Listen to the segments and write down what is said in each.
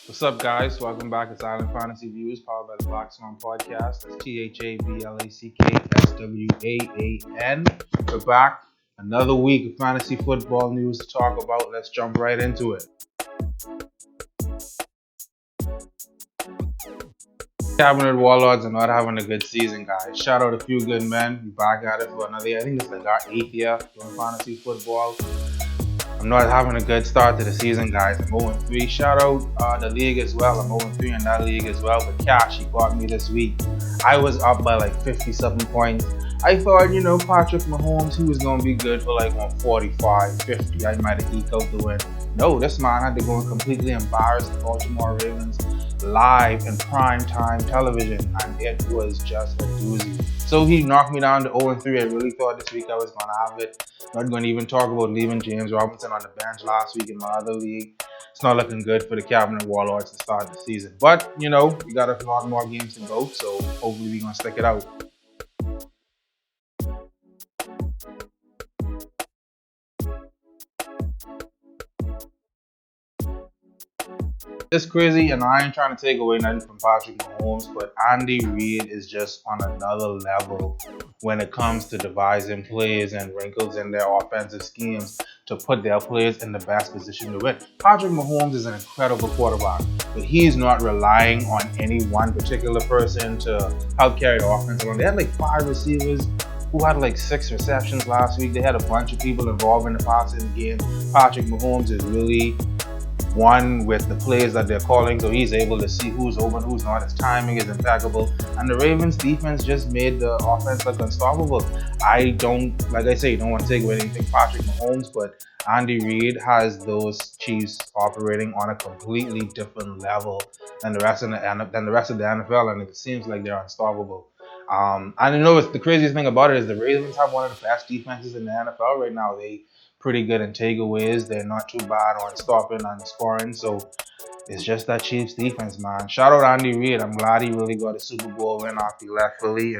What's up, guys? Welcome back to Silent Fantasy Views, powered by the Black Swan Podcast. That's THABLACKSWAAN. We're back. Another week of fantasy football news to talk about. Let's jump right into it. Cabinet Warlords are not having a good season, guys. Shout out a few good men. We're back at it for another year. I think it's like our 8th year doing fantasy football. I'm not having a good start to the season, guys. I'm 0-3. Shout out the league as well. I'm 0-3 in that league as well. But Cash, he caught me this week. I was up by like 50-something points. I thought, Patrick Mahomes, he was going to be good for like 145, 50. I might have eked out the win. No, this man had to go and completely embarrass the Baltimore Ravens live in prime time television, and it was just a doozy. So he knocked me down to 0-3. I really thought this week I was going to have it. Not going to even talk about leaving James Robinson on the bench last week in my other league. It's not looking good for the Cabinet Warlords to start the season. But, we got a lot more games to go, so hopefully we're going to stick it out. It's crazy, and I ain't trying to take away nothing from Patrick Mahomes, but Andy Reid is just on another level when it comes to devising plays and wrinkles in their offensive schemes to put their players in the best position to win. Patrick Mahomes is an incredible quarterback, but he's not relying on any one particular person to help carry the offense along. They had like 5 receivers who had like 6 receptions last week. They had a bunch of people involved in the passing game. Patrick Mahomes is really one with the plays that they're calling, so he's able to see who's open, who's not. His timing is impeccable, and the Ravens defense just made the offense look unstoppable. I don't want to take away anything Patrick Mahomes, but Andy Reid has those Chiefs operating on a completely different level than the rest of the NFL, and it seems like they're unstoppable. The craziest thing about it is the Ravens have one of the best defenses in the NFL right now. They pretty good in takeaways. They're not too bad on stopping and scoring. So it's just that Chiefs defense, man. Shout out Andy Reid. I'm glad he really got a Super Bowl win off the left Philly.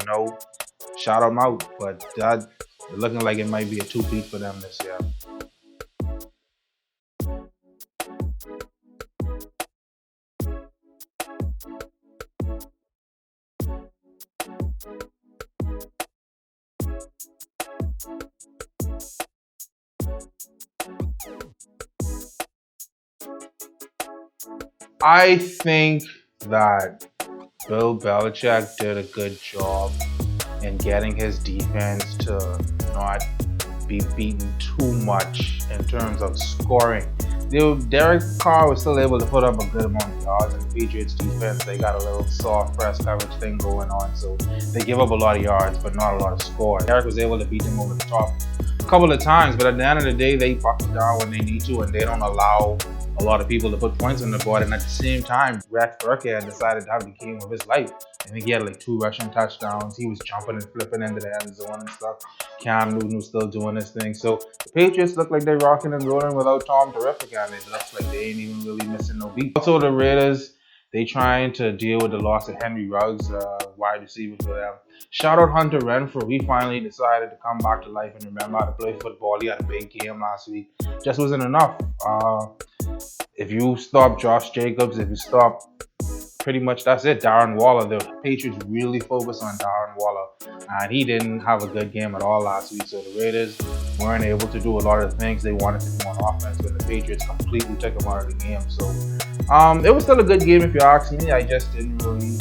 Shout him out. But that looking like it might be a 2-peat for them this year. I think that Bill Belichick did a good job in getting his defense to not be beaten too much in terms of scoring. Derek Carr was still able to put up a good amount of yards, and the Patriots defense, they got a little soft press coverage thing going on, so they give up a lot of yards but not a lot of score. Derek was able to beat them over the top a couple of times, but at the end of the day, they buckle down when they need to, and they don't allow a lot of people to put points on the board. And at the same time, Rex Burkhead decided to have the game of his life. I think he had like 2 rushing touchdowns. He was jumping and flipping into the end zone and stuff. Cam Newton was still doing his thing. So the Patriots look like they're rocking and rolling without Tom Terrific, and it looks like they ain't even really missing no beat. Also, the Raiders, they trying to deal with the loss of Henry Ruggs, wide receiver for them. Shout out Hunter Renfrow. He finally decided to come back to life and remember how to play football. He had a big game last week. Just wasn't enough. If you stop Josh Jacobs, if you stop, pretty much that's it. Darren Waller. The Patriots really focus on Darren Waller, and he didn't have a good game at all last week. So the Raiders weren't able to do a lot of the things they wanted to do on offense, but the Patriots completely took them out of the game. So it was still a good game if you ask me. I just didn't really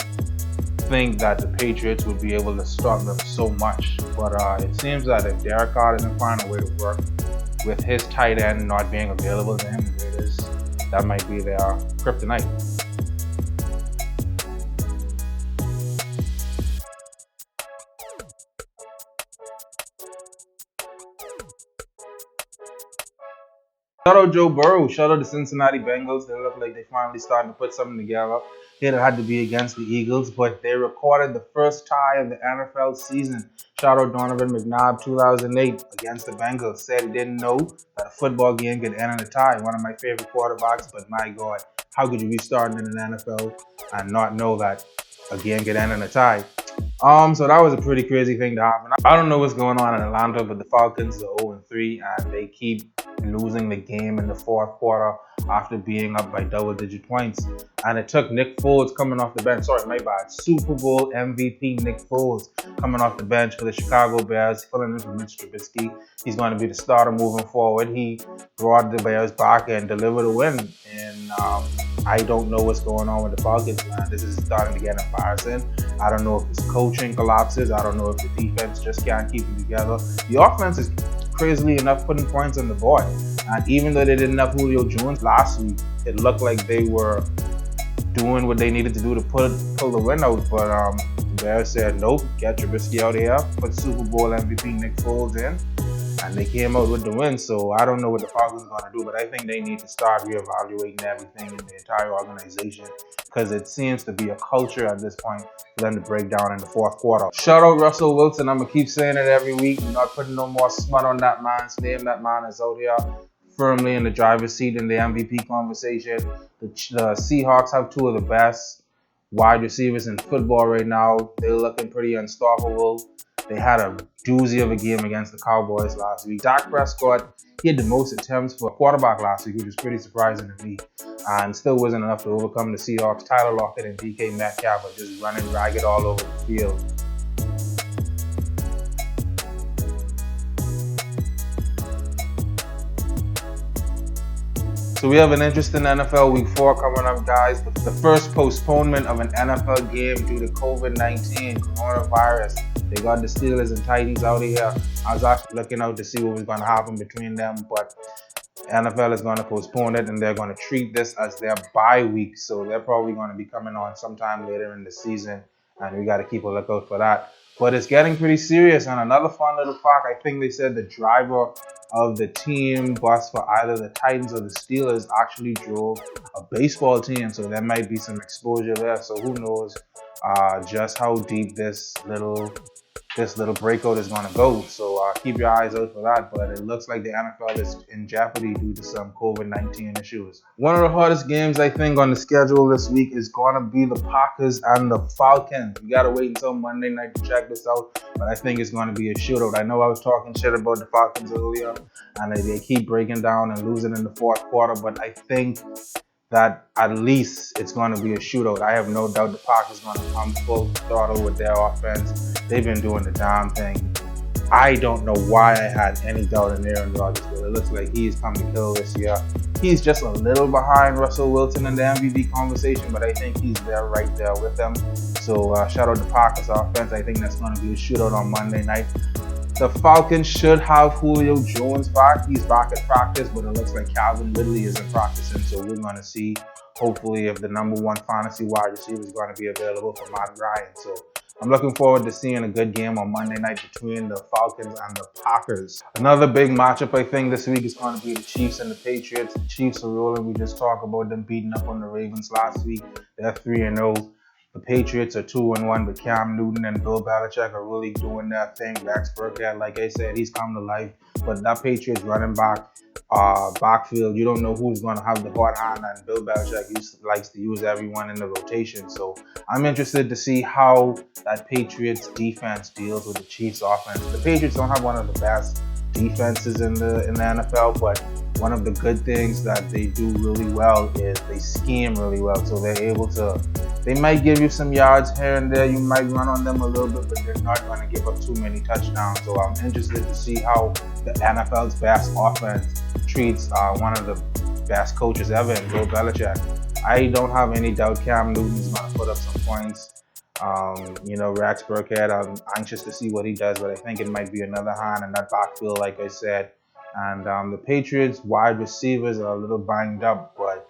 think that the Patriots would be able to stop them so much. But it seems that if Derek Carr doesn't find a way to work with his tight end not being available to him, the Raiders, that might be their kryptonite. Shout out Joe Burrow. Shout out the Cincinnati Bengals. They look like they finally starting to put something together. It had to be against the Eagles, but they recorded the first tie of the NFL season. Shout out Donovan McNabb, 2008 against the Bengals. Said he didn't know that a football game could end in a tie. One of my favorite quarterbacks, but my God, how could you be starting in an NFL and not know that a game could end in a tie? So that was a pretty crazy thing to happen. I don't know what's going on in Atlanta, but the Falcons are 0-3 and they keep losing the game in the fourth quarter after being up by double-digit points. And it took Nick Foles coming off the bench. Sorry, my bad. Super Bowl MVP Nick Foles coming off the bench for the Chicago Bears, filling in for Mitch Trubisky. He's going to be the starter moving forward. He brought the Bears back and delivered a win. And I don't know what's going on with the Falcons, man. This is starting to get embarrassing. I don't know if it's coaching collapses. I don't know if the defense just can't keep it together. The offense is crazily enough putting points on the board. And even though they didn't have Julio Jones last week, it looked like they were doing what they needed to do to pull the win out. But the Bears said, nope, get Trubisky out here, put Super Bowl MVP Nick Foles in, and they came out with the win. So I don't know what the Falcons are going to do, but I think they need to start reevaluating everything in the entire organization, because it seems to be a culture at this point for them to break down in the fourth quarter. Shout out Russell Wilson. I'm going to keep saying it every week. I'm not putting no more smut on that man's name. That man is out here firmly in the driver's seat in the MVP conversation. The Seahawks have two of the best wide receivers in football right now. They're looking pretty unstoppable. They had a doozy of a game against the Cowboys last week. Dak Prescott, he had the most attempts for a quarterback last week, which was pretty surprising to me. And still wasn't enough to overcome the Seahawks. Tyler Lockett and DK Metcalf are just running ragged all over the field. So we have an interesting NFL Week 4 coming up, guys. The first postponement of an NFL game due to COVID-19, coronavirus. They got the Steelers and Titans out here. I was actually looking out to see what was going to happen between them, but NFL is going to postpone it, and they're going to treat this as their bye week. So they're probably going to be coming on sometime later in the season, and we got to keep a lookout for that. But it's getting pretty serious. And another fun little fact, I think they said the driver of the team bus for either the Titans or the Steelers actually drove a baseball team. So there might be some exposure there. So who knows just how deep this little breakout is going to go. So keep your eyes out for that. But it looks like the NFL is in jeopardy due to some COVID-19 issues. One of the hardest games, I think, on the schedule this week is going to be the Packers and the Falcons. We got to wait until Monday night to check this out. But I think it's going to be a shootout. I know I was talking shit about the Falcons earlier, and they keep breaking down and losing in the fourth quarter. But I think that at least it's going to be a shootout. I have no doubt the Packers going to come full throttle with their offense. They've been doing the damn thing. I don't know why I had any doubt in Aaron Rodgers, but it looks like he's come to kill this year. He's just a little behind Russell Wilson in the MVP conversation, but I think he's there right there with them. So shout out to Packers offense. I think that's going to be a shootout on Monday night. The Falcons should have Julio Jones back. He's back at practice, but it looks like Calvin Ridley isn't practicing. So we're going to see, hopefully, if the number one fantasy wide receiver is going to be available for Matt Ryan. So I'm looking forward to seeing a good game on Monday night between the Falcons and the Packers. Another big matchup, I think, this week is going to be the Chiefs and the Patriots. The Chiefs are rolling. We just talked about them beating up on the Ravens last week. They're 3-0. The Patriots are 2-1, but Cam Newton and Bill Belichick are really doing their thing. Rex Burkhead, like I said, he's come to life. But that Patriots running backfield, you don't know who's going to have the hot hand, and Bill Belichick likes to use everyone in the rotation. So I'm interested to see how that Patriots defense deals with the Chiefs offense. The Patriots don't have one of the best defenses in the NFL, but one of the good things that they do really well is they scheme really well. So they're able to, they might give you some yards here and there. You might run on them a little bit, but they're not going to give up too many touchdowns. So I'm interested to see how the NFL's best offense treats one of the best coaches ever in Bill Belichick. I don't have any doubt Cam Newton's going to put up some points. Rex Burkhead, I'm anxious to see what he does, but I think it might be another hand in that backfield, like I said. And the Patriots wide receivers are a little banged up, but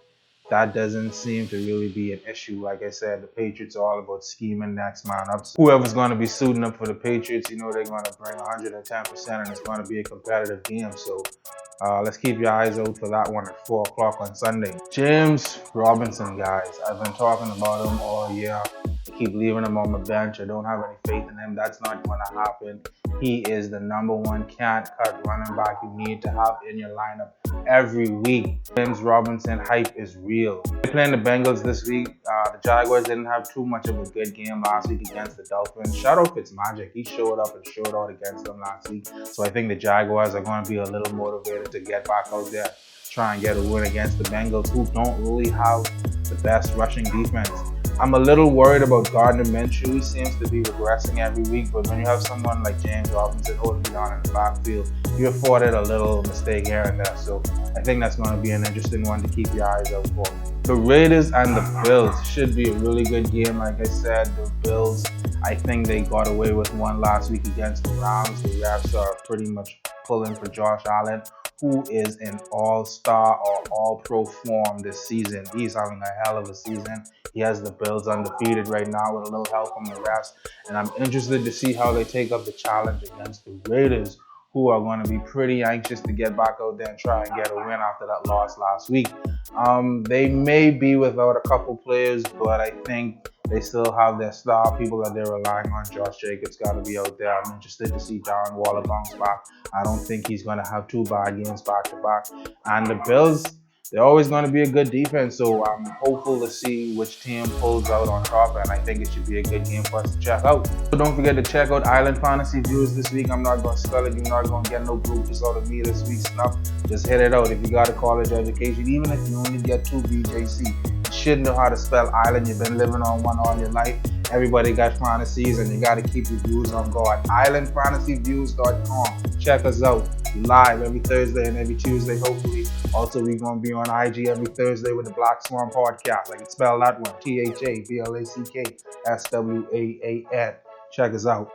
that doesn't seem to really be an issue. Like I said, the Patriots are all about scheming next man up. Whoever's going to be suiting up for the Patriots, they're going to bring 110%, and it's going to be a competitive game. So let's keep your eyes out for that one at 4 o'clock on Sunday. James Robinson, guys. I've been talking about him all year. I keep leaving him on the bench. I don't have any faith in him. That's not going to happen. He is the number one can't-cut running back you need to have in your lineup every week. James Robinson hype is real. They're playing the Bengals this week. The Jaguars didn't have too much of a good game last week against the Dolphins. Shout out Fitzmagic. He showed up and showed out against them last week. So I think the Jaguars are going to be a little motivated to get back out there, try and get a win against the Bengals, who don't really have the best rushing defense. I'm a little worried about Gardner Minshew. He seems to be regressing every week, but when you have someone like James Robinson holding down in the backfield, you afforded a little mistake here and there. So I think that's going to be an interesting one to keep your eyes out for. The Raiders and the Bills should be a really good game. Like I said, the Bills, I think they got away with one last week against the Rams. The refs are pretty much pulling for Josh Allen, who is an all-star or all-pro form this season. He's having a hell of a season. He has the Bills undefeated right now with a little help from the refs. And I'm interested to see how they take up the challenge against the Raiders, who are going to be pretty anxious to get back out there and try and get a win after that loss last week. They may be without a couple players, but I think they still have their star people that they're relying on. Josh Jacobs got to be out there. I'm interested to see Darren Waller bounce back. I don't think he's going to have two bad games back to back. And the Bills, they're always going to be a good defense, so I'm hopeful to see which team pulls out on top, and I think it should be a good game for us to check out. So don't forget to check out Island Fantasy Views this week. I'm not going to spell it. You're not going to get no bloopers out of me this week. Snuff. Just hit it out. If you got a college education, even if you only get 2 BJC, you should know how to spell island. You've been living on one all your life. Everybody got fantasies, and you got to keep your views on God. IslandFantasyViews.com. Check us out. We live every Thursday and every Tuesday, hopefully. Also, we're going to be on IG every Thursday with the Black Swan Podcast. I can spell that one. THABLACKSWAAN. Check us out.